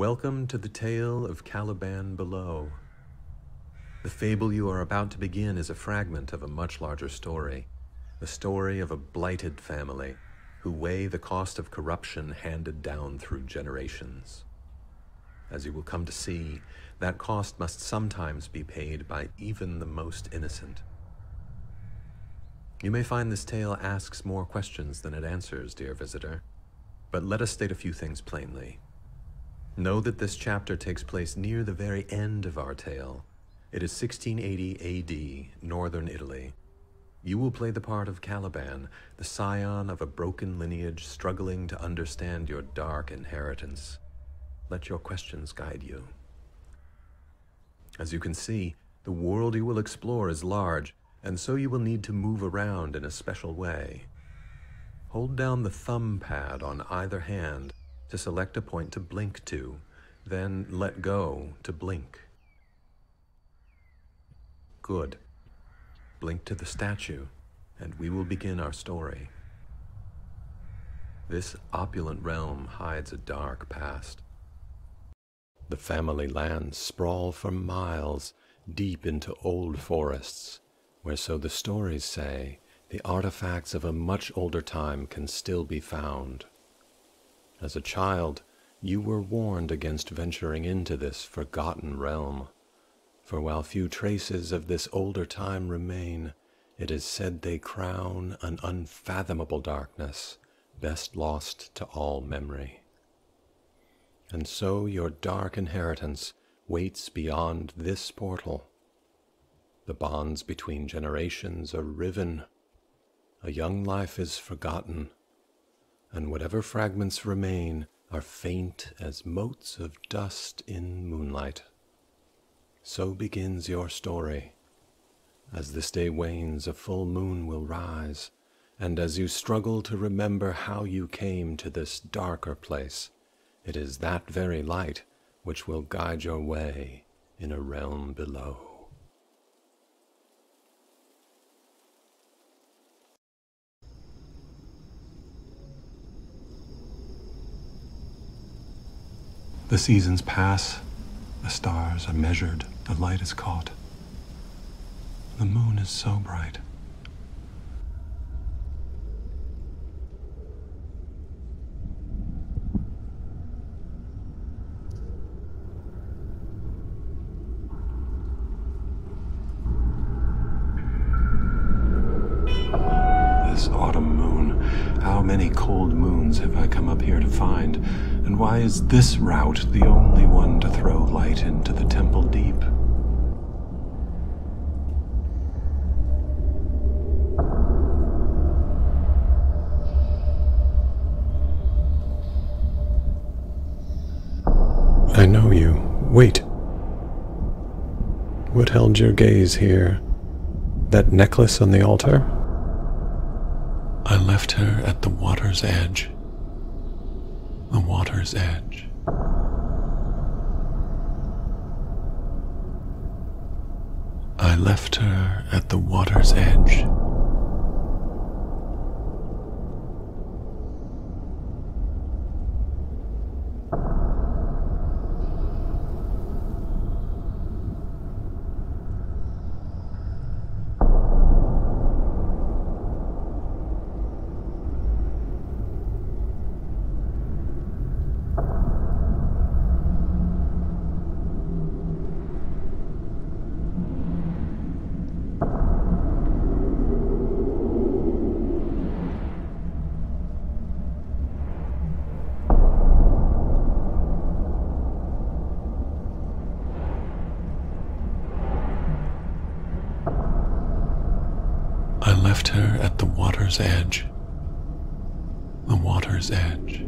Welcome to the tale of Caliban below. The fable you are about to begin is a fragment of a much larger story, the story of a blighted family who weigh the cost of corruption handed down through generations. As you will come to see, that cost must sometimes be paid by even the most innocent. You may find this tale asks more questions than it answers, dear visitor, but let us state a few things plainly. Know that this chapter takes place near the very end of our tale. It is 1680 AD, northern Italy. You will play the part of Caliban, the scion of a broken lineage struggling to understand your dark inheritance. Let your questions guide you. As you can see, the world you will explore is large, and so you will need to move around in a special way. Hold down the thumb pad on either hand to select a point to blink to, then let go to blink. Good. Blink to the statue, and we will begin our story. This opulent realm hides a dark past. The family lands sprawl for miles deep into old forests, where, so the stories say, the artifacts of a much older time can still be found. As a child, you were warned against venturing into this forgotten realm, for while few traces of this older time remain, it is said they crown an unfathomable darkness, best lost to all memory. And so your dark inheritance waits beyond this portal. The bonds between generations are riven, a young life is forgotten, and whatever fragments remain are faint as motes of dust in moonlight. So begins your story. As this day wanes, a full moon will rise, and as you struggle to remember how you came to this darker place, it is that very light which will guide your way in a realm below. The seasons pass, the stars are measured, the light is caught. The moon is so bright. This autumn moon, how many cold moons have I come up here to find? And why is this route the only one to throw light into the temple deep? I know you. Wait. What held your gaze here? That necklace on the altar? I left her at the water's edge. The water's edge. I left her at the water's edge. I left her at the water's edge. The water's edge.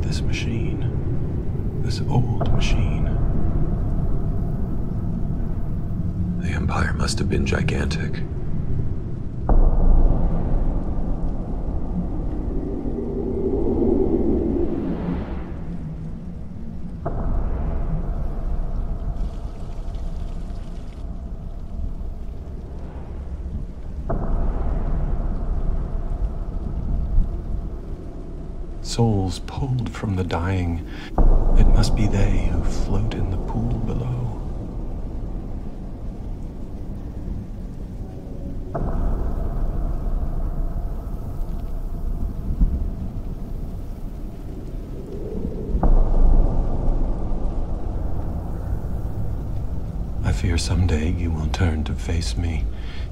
This machine, this old machine. empire must have been gigantic. Souls pulled from the dying. It must be they who float in the pool below. I fear someday you will turn to face me,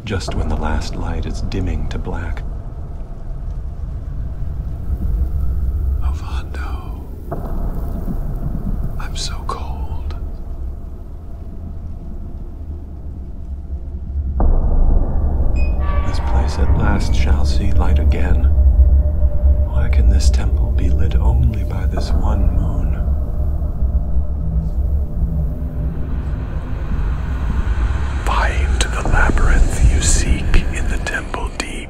just when the last light is dimming to black. I'm so cold. This place at last shall see light again. Why can this temple be lit only by this one moon? Find the labyrinth you seek in the temple deep.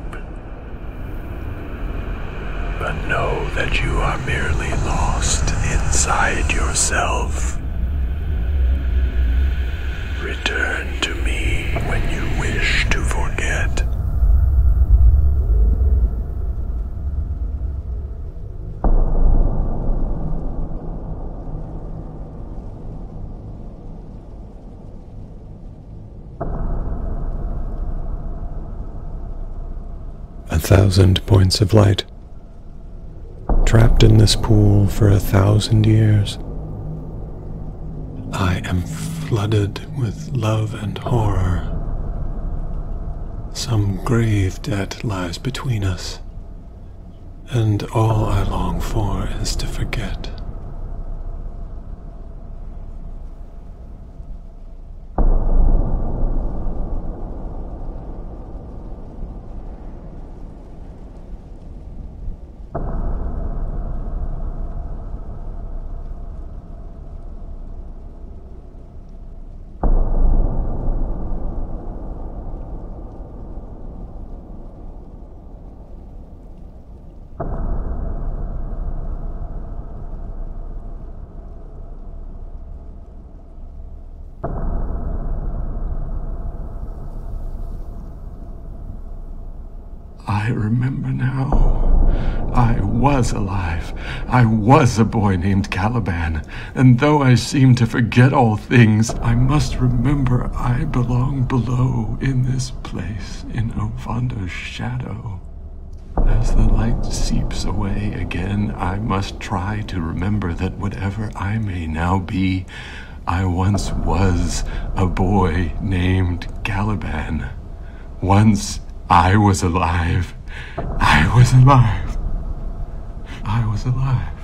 But know that you are merely lost inside yourself. Return to me when you wish to forget. A 1,000 points of light, trapped in this pool for 1,000 years. I am flooded with love and horror. Some grave debt lies between us, and all I long for is to forget. I remember now. I was alive. I was a boy named Caliban, and though I seem to forget all things, I must remember I belong below in this place in Ovando's shadow. As the light seeps away again, I must try to remember that whatever I may now be, I once was a boy named Caliban. Once I was alive. I was alive. I was alive.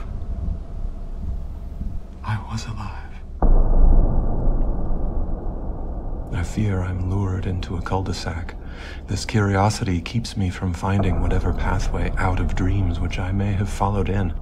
I was alive. I fear I'm lured into a cul-de-sac. This curiosity keeps me from finding whatever pathway out of dreams which I may have followed in.